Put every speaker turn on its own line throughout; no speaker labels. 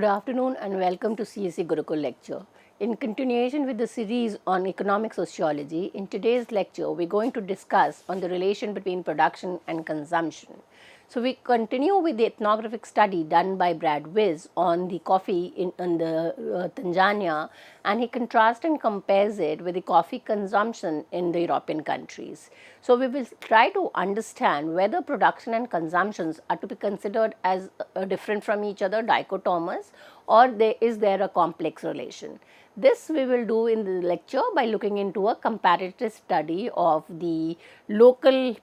Good afternoon and welcome to CEC Gurukul lecture. In continuation with the series on economic sociology, in today's lecture we are going to discuss on the relation between production and consumption. So we continue with the ethnographic study done by Brad Wiz on the coffee in the Tanzania, and he contrasts and compares it with the coffee consumption in the European countries. So we will try to understand whether production and consumptions are to be considered as different from each other, dichotomous, or is there a complex relation. This we will do in the lecture by looking into a comparative study of the local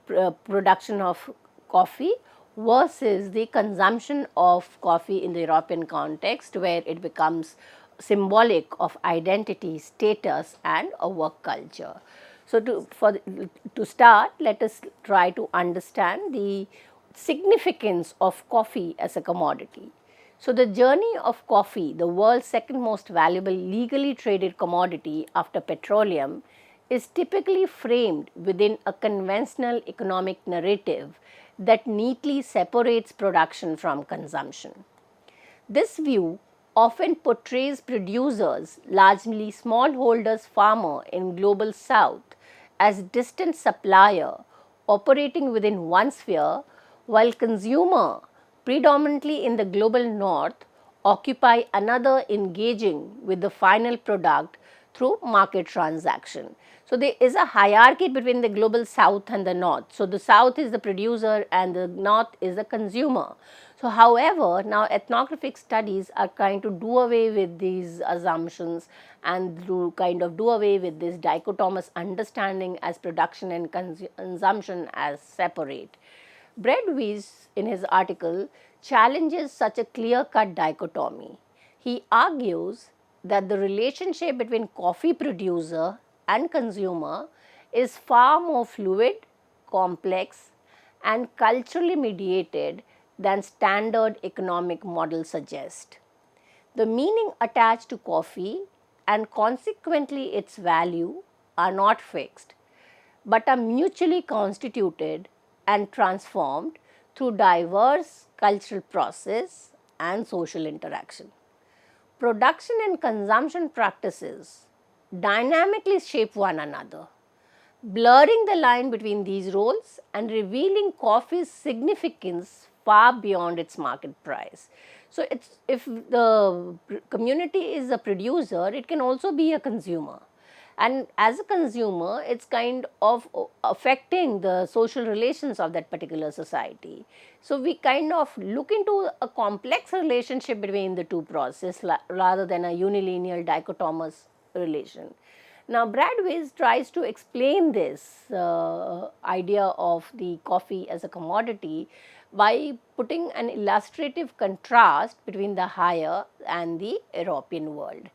production of coffee versus the consumption of coffee in the European context, where it becomes symbolic of identity, status and a work culture. So, to start, let us try to understand the significance of coffee as a commodity. So, the journey of coffee, the world's second most valuable legally traded commodity after petroleum, is typically framed within a conventional economic narrative that neatly separates production from consumption. This view often portrays producers, largely smallholders farmer in global south, as distant supplier operating within one sphere, while consumer, predominantly in the global north, occupy another, engaging with the final product through market transaction. So, there is a hierarchy between the global south and the north. So, the south is the producer and the north is the consumer. So, however, now ethnographic studies are trying to do away with these assumptions and to kind of do away with this dichotomous understanding as production and consumption as separate. Brad Wiz, in his article, challenges such a clear-cut dichotomy. He argues that the relationship between coffee producer and consumer is far more fluid, complex and culturally mediated than standard economic models suggest. The meaning attached to coffee and consequently its value are not fixed, but are mutually constituted and transformed through diverse cultural process and social interaction. Production and consumption practices dynamically shape one another, blurring the line between these roles and revealing coffee's significance far beyond its market price. So, if the community is a producer, it can also be a consumer. And as a consumer, it's kind of affecting the social relations of that particular society. So, we kind of look into a complex relationship between the two processes rather than a unilinear dichotomous relation. Now, Brad Wiz tries to explain this idea of the coffee as a commodity by putting an illustrative contrast between the higher and the European world.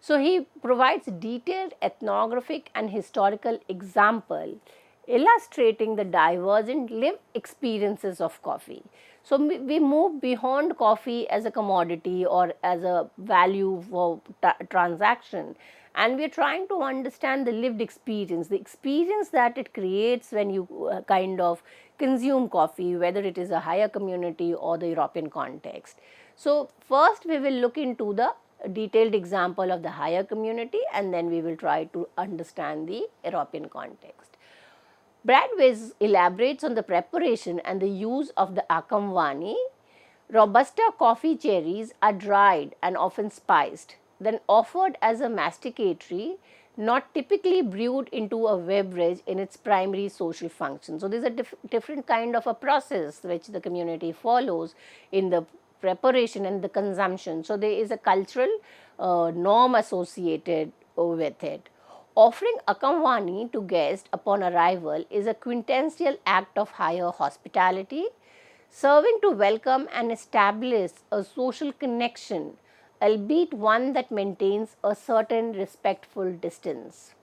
So, he provides detailed ethnographic and historical example illustrating the divergent lived experiences of coffee. So, we move beyond coffee as a commodity or as a value for transaction, and we are trying to understand the lived experience, the experience that it creates when you kind of consume coffee, whether it is a higher community or the European context. So, first we will look into the detailed example of the higher community, and then we will try to understand the European context. Brad Wiz elaborates on the preparation and the use of the akamwani. Robusta coffee cherries are dried and often spiced, then offered as a masticatory, not typically brewed into a beverage in its primary social function. So, there is a different kind of a process which the community follows in the preparation and the consumption. So, there is a cultural norm associated with it. Offering akamwani to guests upon arrival is a quintessential act of higher hospitality, serving to welcome and establish a social connection, albeit one that maintains a certain respectful distance.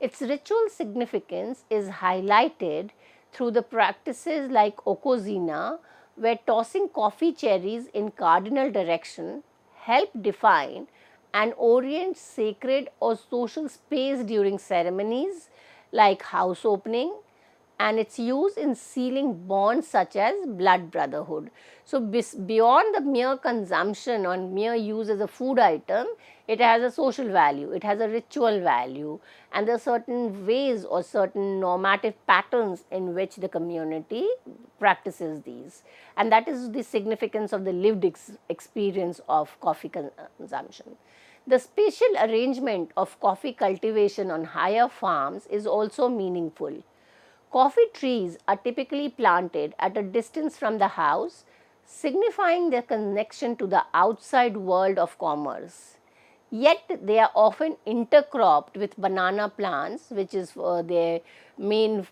Its ritual significance is highlighted through the practices like okozina, where tossing coffee cherries in cardinal direction help define and orient sacred or social space during ceremonies like house opening, and its use in sealing bonds such as blood brotherhood. So, beyond the mere consumption or mere use as a food item, it has a social value, it has a ritual value, and there are certain ways or certain normative patterns in which the community practices these, and that is the significance of the lived experience of coffee consumption. The spatial arrangement of coffee cultivation on higher farms is also meaningful. Coffee trees are typically planted at a distance from the house, signifying their connection to the outside world of commerce. Yet they are often intercropped with banana plants, which is their main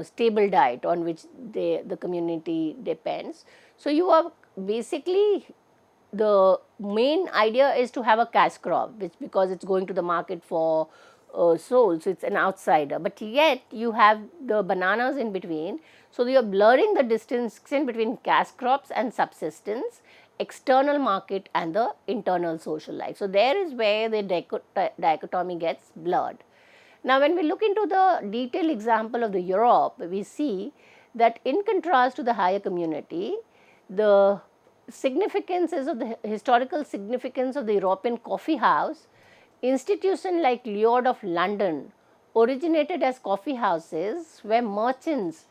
stable diet on which the community depends. So, you are basically, the main idea is to have a cash crop, which because it's going to the market for sold, so it's an outsider, but yet you have the bananas in between. So, you are blurring the distinction between cash crops and subsistence, external market and the internal social life. So, there is where the dichotomy gets blurred. Now, when we look into the detailed example of the Europe, we see that in contrast to the higher community, the significances of the historical significance of the European coffee house, institution like Lloyd of London originated as coffee houses where merchants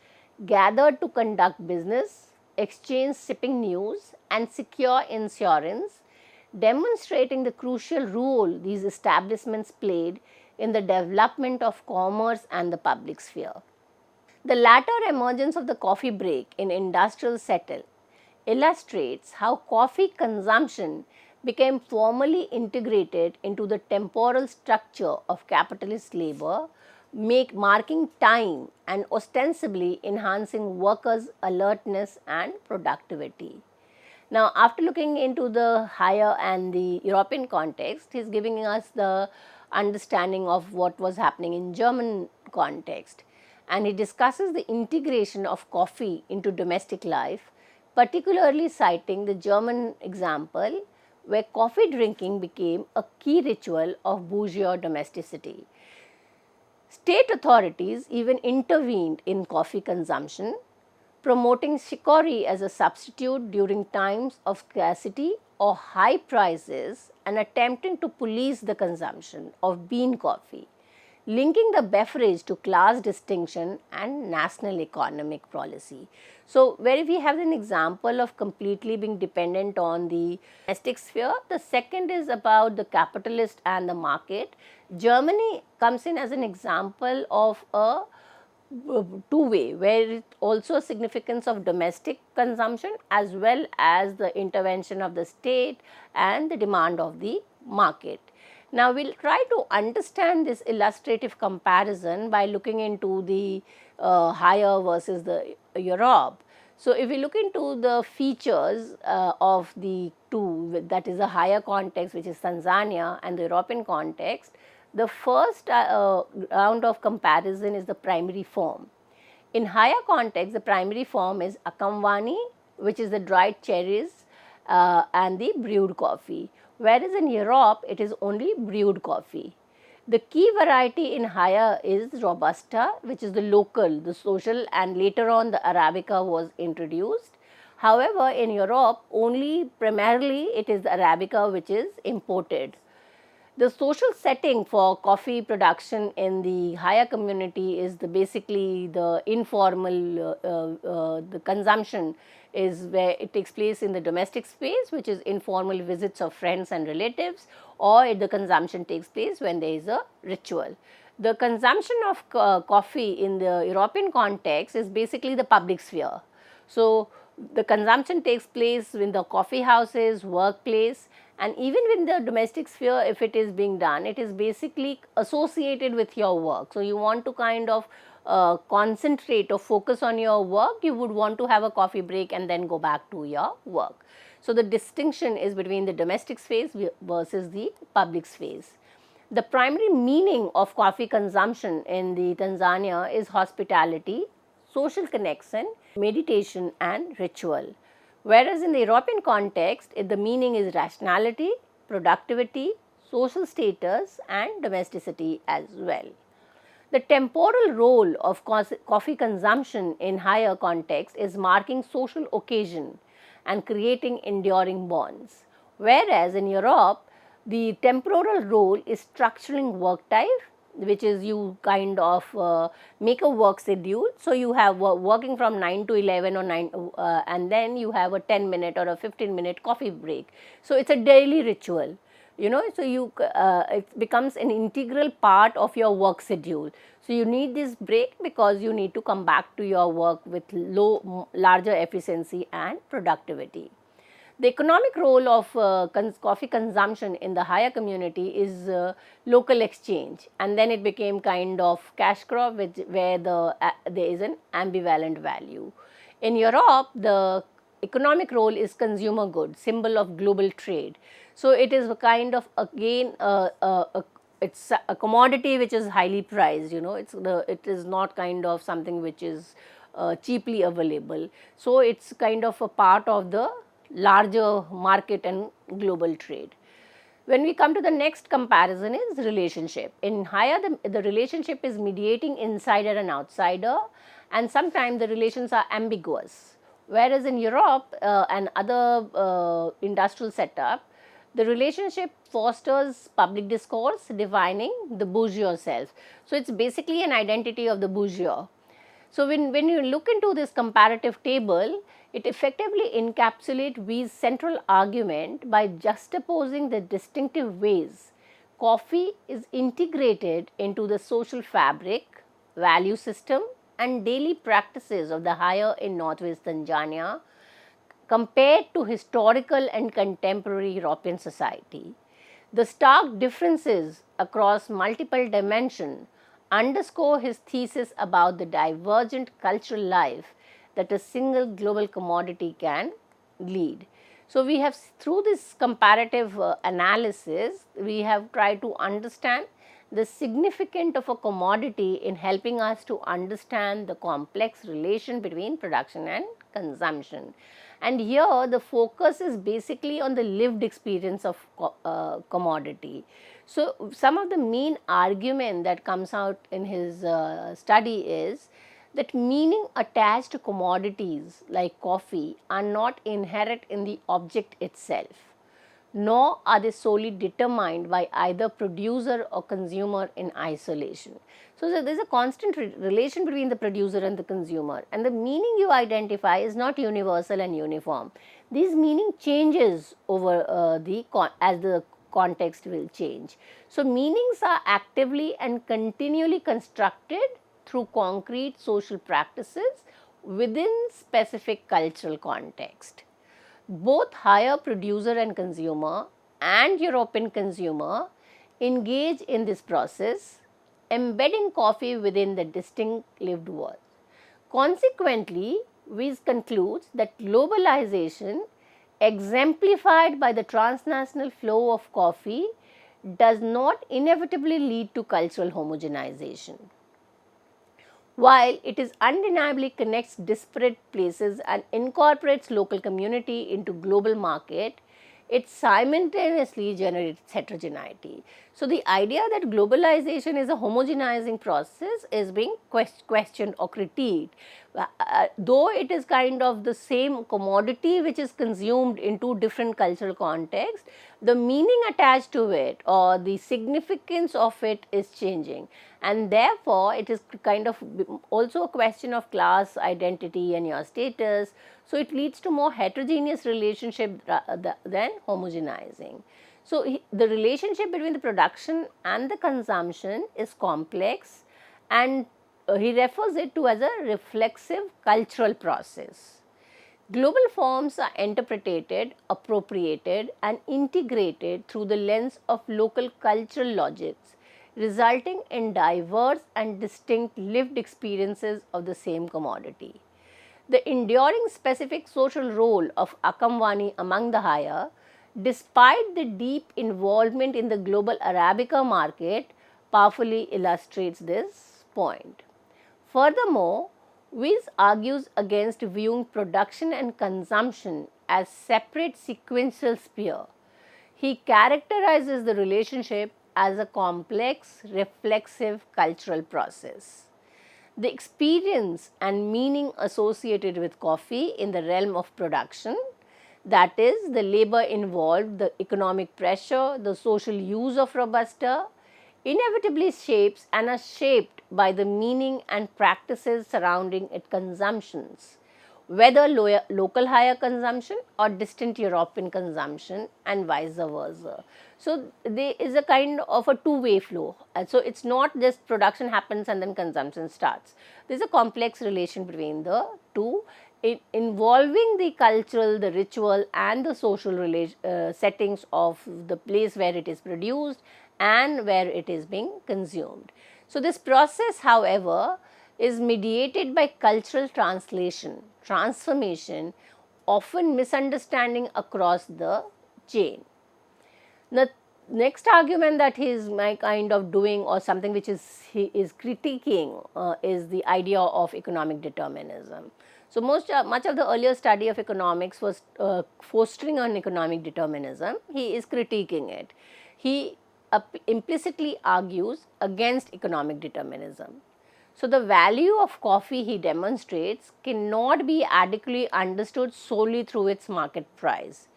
gathered to conduct business, exchange shipping news and secure insurance, demonstrating the crucial role these establishments played in the development of commerce and the public sphere. The latter emergence of the coffee break in industrial settle illustrates how coffee consumption became formally integrated into the temporal structure of capitalist labor, marking time and ostensibly enhancing workers' alertness and productivity. Now, after looking into the higher and the European context, he is giving us the understanding of what was happening in German context, and he discusses the integration of coffee into domestic life, particularly citing the German example where coffee drinking became a key ritual of bourgeois domesticity. State authorities even intervened in coffee consumption, promoting chicory as a substitute during times of scarcity or high prices and attempting to police the consumption of bean coffee, linking the beverage to class distinction and national economic policy. So, where we have an example of completely being dependent on the domestic sphere, the second is about the capitalist and the market. Germany comes in as an example of a two-way, where it also a significance of domestic consumption as well as the intervention of the state and the demand of the market. Now, we will try to understand this illustrative comparison by looking into the higher versus the Europe. So, if we look into the features of the two, that is the higher context, which is Tanzania, and the European context, the first round of comparison is the primary form. In higher context, the primary form is Akamwani, which is the dried cherries and the brewed coffee, whereas in Europe it is only brewed coffee. The key variety in higher is Robusta, which is the local, the social, and later on the Arabica was introduced. However, in Europe only primarily it is the Arabica which is imported. The social setting for coffee production in the higher community is basically the informal, the consumption is where it takes place in the domestic space, which is informal visits of friends and relatives, or the consumption takes place when there is a ritual. The consumption of coffee in the European context is basically the public sphere. So, the consumption takes place in the coffee houses, workplace, and even in the domestic sphere, if it is being done, it is basically associated with your work. So, you want to kind of concentrate or focus on your work, you would want to have a coffee break and then go back to your work. So, the distinction is between the domestic space versus the public space. The primary meaning of coffee consumption in the Tanzania is hospitality, social connection, meditation and ritual. Whereas in the European context, the meaning is rationality, productivity, social status and domesticity as well. The temporal role of coffee consumption in higher context is marking social occasion and creating enduring bonds. Whereas in Europe, the temporal role is structuring work time, which is you kind of make a work schedule. So, you have working from 9 to 11 or 9 and then you have a 10-minute or a 15-minute coffee break. So, it is a daily ritual, so it becomes an integral part of your work schedule. So, you need this break because you need to come back to your work with larger efficiency and productivity. The economic role of coffee consumption in the higher community is local exchange, and then it became kind of cash crop where there is an ambivalent value. In Europe, the economic role is consumer goods, symbol of global trade. So, it is a kind of again it's a commodity which is highly priced, it is not kind of something which is cheaply available. So, it is kind of a part of the larger market and global trade. When we come to the next comparison is relationship. In higher, the relationship is mediating insider and outsider, and sometimes the relations are ambiguous. Whereas in Europe and other industrial setup, the relationship fosters public discourse defining the bourgeois self. So, it is basically an identity of the bourgeois. So, when you look into this comparative table, it effectively encapsulates Wee's central argument by juxtaposing the distinctive ways coffee is integrated into the social fabric, value system and daily practices of the higher in northwest Tanzania compared to historical and contemporary European society. The stark differences across multiple dimensions underscore his thesis about the divergent cultural life that a single global commodity can lead. So, we have through this comparative analysis, we have tried to understand the significance of a commodity in helping us to understand the complex relation between production and consumption. And here the focus is basically on the lived experience of commodity. So, some of the main argument that comes out in his study is that meaning attached to commodities like coffee are not inherent in the object itself, nor are they solely determined by either producer or consumer in isolation. So, there is a constant relation between the producer and the consumer, and the meaning you identify is not universal and uniform. These meaning changes over as the context will change. So, meanings are actively and continually constructed through concrete social practices within specific cultural context. Both higher producer and consumer and European consumer engage in this process, embedding coffee within the distinct lived world. Consequently, Weiss concludes that globalization, exemplified by the transnational flow of coffee, does not inevitably lead to cultural homogenization. While it is undeniably connects disparate places and incorporates local community into global market, it simultaneously generates heterogeneity. So, the idea that globalization is a homogenizing process is being questioned or critiqued. Though it is kind of the same commodity which is consumed in two different cultural contexts, the meaning attached to it or the significance of it is changing, and therefore, it is kind of also a question of class identity and your status. So, it leads to more heterogeneous relationship than homogenizing. So, the relationship between the production and the consumption is complex, and he refers it to as a reflexive cultural process. Global forms are interpreted, appropriated and integrated through the lens of local cultural logics, resulting in diverse and distinct lived experiences of the same commodity. The enduring specific social role of Akamwani among the higher, despite the deep involvement in the global Arabica market, powerfully illustrates this point. Furthermore, Weiss argues against viewing production and consumption as separate sequential sphere. He characterizes the relationship as a complex, reflexive cultural process. The experience and meaning associated with coffee in the realm of production, that is, the labor involved, the economic pressure, the social use of Robusta, inevitably shapes and are shaped by the meaning and practices surrounding its consumptions, whether local higher consumption or distant European consumption and vice versa. So, there is a kind of a two-way flow. And so, it is not just production happens and then consumption starts. There is a complex relation between the two, involving the cultural, the ritual and the social settings of the place where it is produced and where it is being consumed. So, this process, however, is mediated by cultural translation, transformation, often misunderstanding across the chain. The next argument that he is kind of doing, or something which he is critiquing, is the idea of economic determinism. So, much of the earlier study of economics was fostering on economic determinism. He is critiquing it. He implicitly argues against economic determinism. So, the value of coffee, he demonstrates, cannot be adequately understood solely through its market price.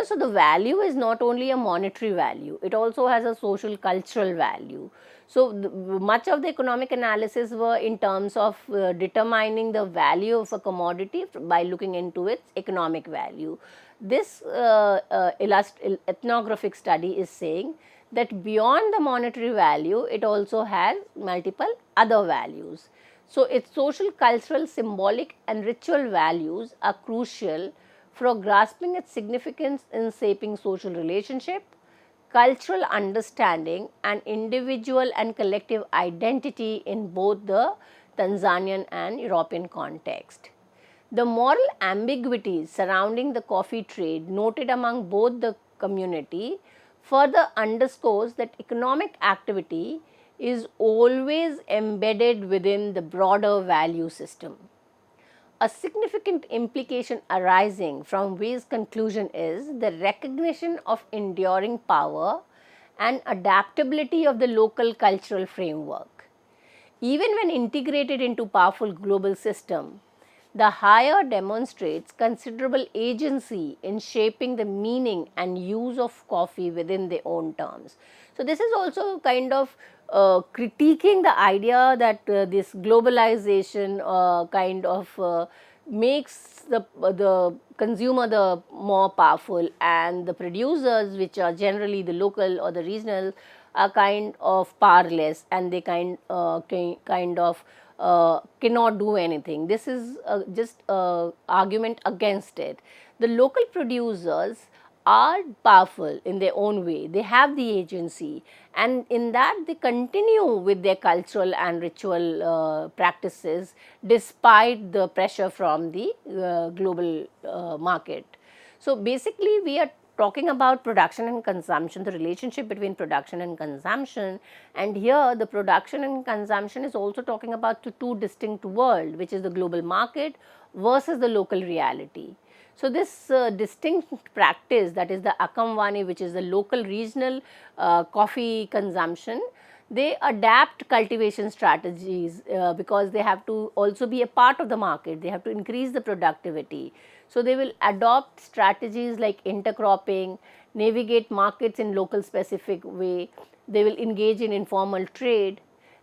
So the value is not only a monetary value, it also has a social cultural value. So much of the economic analysis were in terms of determining the value of a commodity by looking into its economic value. This ethnographic study is saying that beyond the monetary value, it also has multiple other values. So its social, cultural, symbolic and ritual values are crucial for grasping its significance in shaping social relationship, cultural understanding and individual and collective identity in both the Tanzanian and European context. The moral ambiguities surrounding the coffee trade noted among both the community further underscores that economic activity is always embedded within the broader value system. A significant implication arising from Wey's conclusion is the recognition of enduring power and adaptability of the local cultural framework. Even when integrated into powerful global system, the higher demonstrates considerable agency in shaping the meaning and use of coffee within their own terms. So, this is also kind of critiquing the idea that this globalization kind of makes the consumer the more powerful, and the producers, which are generally the local or the regional, are kind of powerless, and they kind of cannot do anything. This is just argument against it. The local producers are powerful in their own way. They have the agency, and in that they continue with their cultural and ritual practices despite the pressure from the global market. So, basically we are talking about production and consumption, the relationship between production and consumption, and here the production and consumption is also talking about the two distinct worlds, which is the global market versus the local reality. So, this distinct practice, that is the Akamwani, which is the local regional coffee consumption, they adapt cultivation strategies because they have to also be a part of the market, they have to increase the productivity. So, they will adopt strategies like intercropping, navigate markets in local specific way, they will engage in informal trade.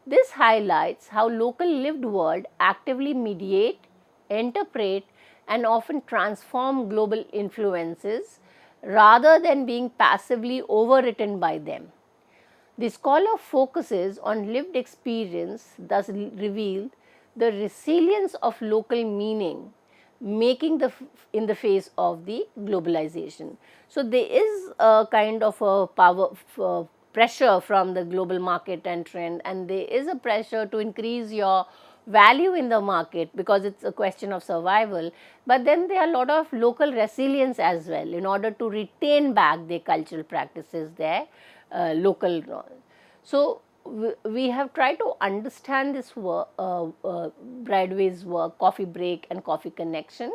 This highlights how local lived world actively mediate, interpret and often transform global influences rather than being passively overwritten by them. The scholar focuses on lived experience, thus reveal the resilience of local meaning making in the face of the globalization. So, there is a kind of a power pressure from the global market and trend, and there is a pressure to increase your value in the market because it is a question of survival, but then there are a lot of local resilience as well in order to retain back their cultural practices, their local. So, we have tried to understand this work, Bradway's work, Coffee Break and Coffee Connection.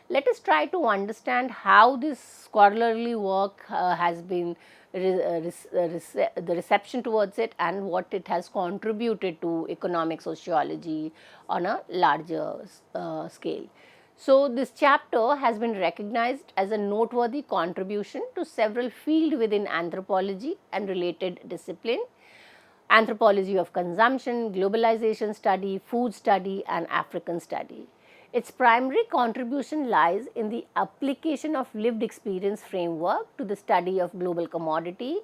Let us try to understand how this scholarly work has been the reception towards it, and what it has contributed to economic sociology on a larger scale. So, this chapter has been recognized as a noteworthy contribution to several fields within anthropology and related discipline: anthropology of consumption, globalization study, food study, and African study. Its primary contribution lies in the application of lived experience framework to the study of global commodity,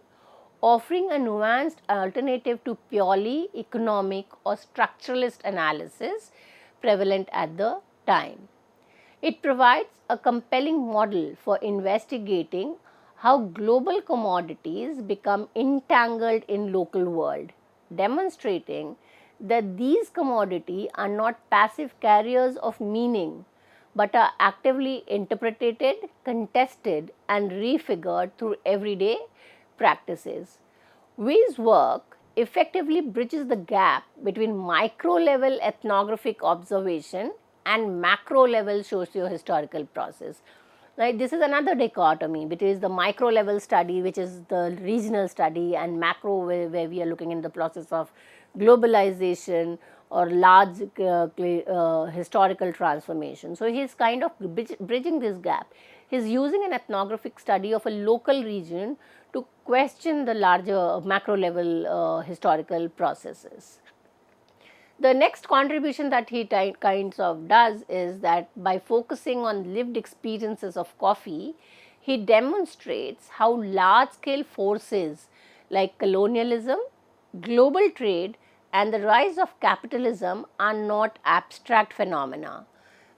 offering a nuanced alternative to purely economic or structuralist analysis prevalent at the time. It provides a compelling model for investigating how global commodities become entangled in local world, demonstrating that these commodities are not passive carriers of meaning but are actively interpreted, contested, and refigured through everyday practices. Wee's work effectively bridges the gap between micro level ethnographic observation and macro level socio-historical process. Right, this is another dichotomy between the micro level study, which is the regional study, and macro, where we are looking in the process of globalization or large historical transformation. So, he is kind of bridging this gap. He is using an ethnographic study of a local region to question the larger macro level historical processes. The next contribution that he kinds of does is that by focusing on lived experiences of coffee, he demonstrates how large scale forces like colonialism, global trade, and the rise of capitalism are not abstract phenomena,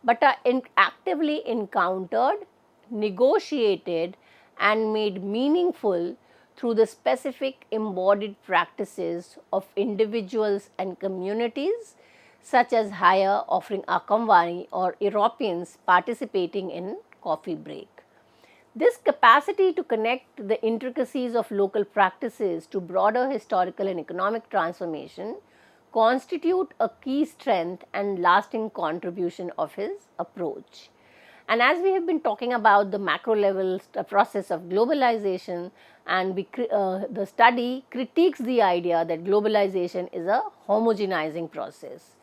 but are actively encountered, negotiated, and made meaningful through the specific embodied practices of individuals and communities, such as Haya offering Akamwani or Europeans participating in coffee break. This capacity to connect the intricacies of local practices to broader historical and economic transformation constitute a key strength and lasting contribution of his approach. And as we have been talking about the macro level process of globalization, and the study critiques the idea that globalization is a homogenizing process.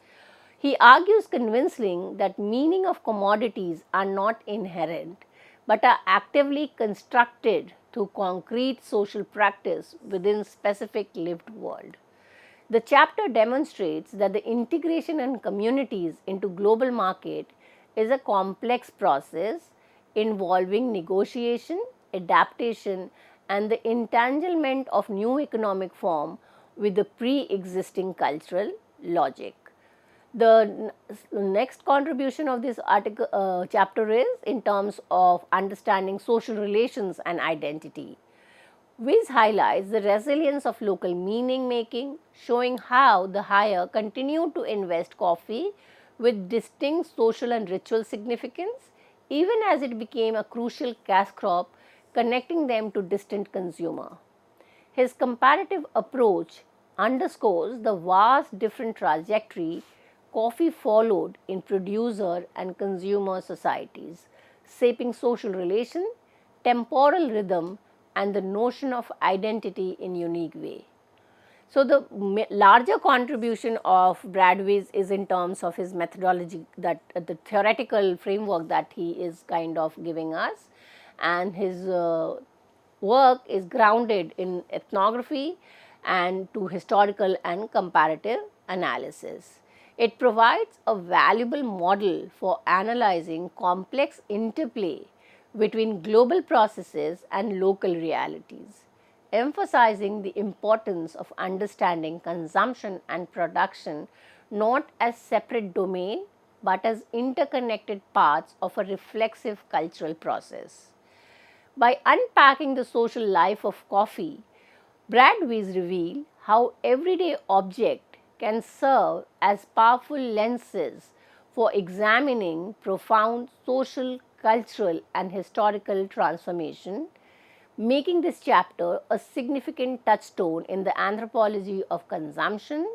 He argues convincingly that meaning of commodities are not inherent, but are actively constructed through concrete social practice within specific lived world. The chapter demonstrates that the integration of communities into global market is a complex process involving negotiation, adaptation, and the entanglement of new economic form with the pre-existing cultural logic. The next contribution of this chapter is in terms of understanding social relations and identity. Wiz highlights the resilience of local meaning making, showing how the Haya continued to invest coffee with distinct social and ritual significance, even as it became a crucial cash crop connecting them to distant consumer. His comparative approach underscores the vast different trajectory coffee followed in producer and consumer societies, shaping social relation, temporal rhythm, and the notion of identity in unique way. So, the larger contribution of Bradway's is in terms of his methodology, that the theoretical framework that he is kind of giving us, and his work is grounded in ethnography and to historical and comparative analysis. It provides a valuable model for analyzing complex interplay between global processes and local realities, emphasizing the importance of understanding consumption and production not as separate domain but as interconnected parts of a reflexive cultural process. By unpacking the social life of coffee, Bradway's reveal how everyday object can serve as powerful lenses for examining profound social, cultural, and historical transformation, making this chapter a significant touchstone in the anthropology of consumption,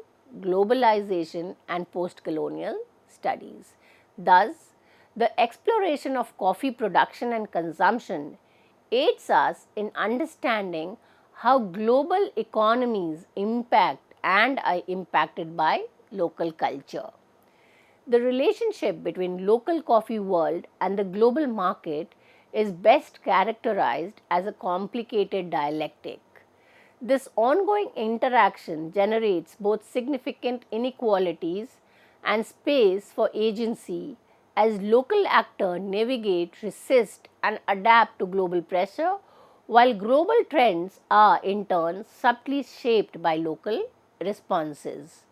globalization, and post-colonial studies. Thus, the exploration of coffee production and consumption aids us in understanding how global economies impact and are impacted by local culture. The relationship between local coffee world and the global market is best characterized as a complicated dialectic. This ongoing interaction generates both significant inequalities and space for agency as local actors navigate, resist, and adapt to global pressure, while global trends are in turn subtly shaped by local responses.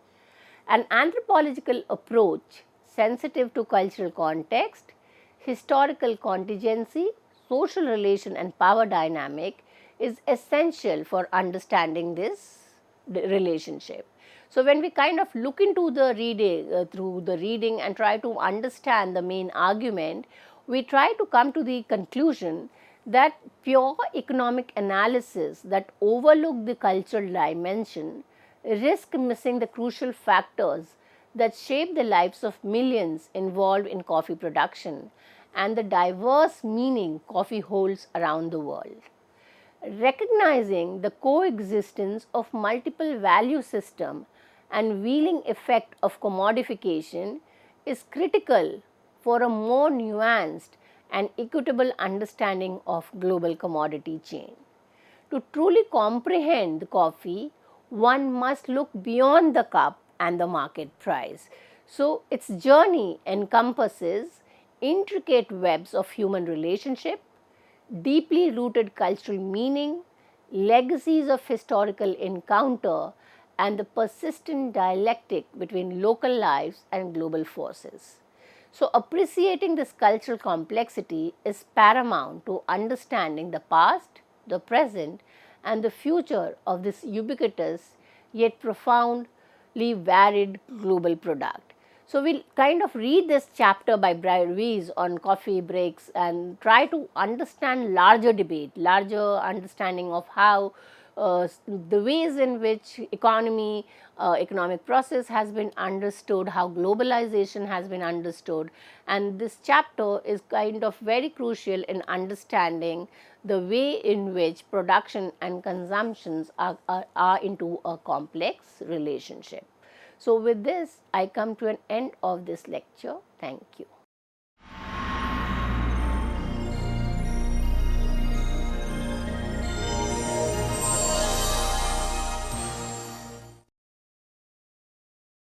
An anthropological approach sensitive to cultural context, historical contingency, social relation, and power dynamic is essential for understanding this relationship. So, when we kind of look into the reading through the reading and try to understand the main argument, we try to come to the conclusion that pure economic analysis that overlook the cultural dimension risk missing the crucial factors that shape the lives of millions involved in coffee production and the diverse meaning coffee holds around the world. Recognizing the coexistence of multiple value system and wheeling effect of commodification is critical for a more nuanced and equitable understanding of global commodity chain. To truly comprehend the coffee, one must look beyond the cup and the market price. So, its journey encompasses intricate webs of human relationship, deeply rooted cultural meaning, legacies of historical encounter, and the persistent dialectic between local lives and global forces. So, appreciating this cultural complexity is paramount to understanding the past, the present, and the future of this ubiquitous yet profoundly varied global product. So, we'll kind of read this chapter by Brian Weiss on coffee breaks and try to understand larger debate, larger understanding of how the ways in which economic process has been understood, how globalization has been understood, and this chapter is kind of very crucial in understanding the way in which production and consumptions are into a complex relationship. So, with this, I come to an end of this lecture. Thank you.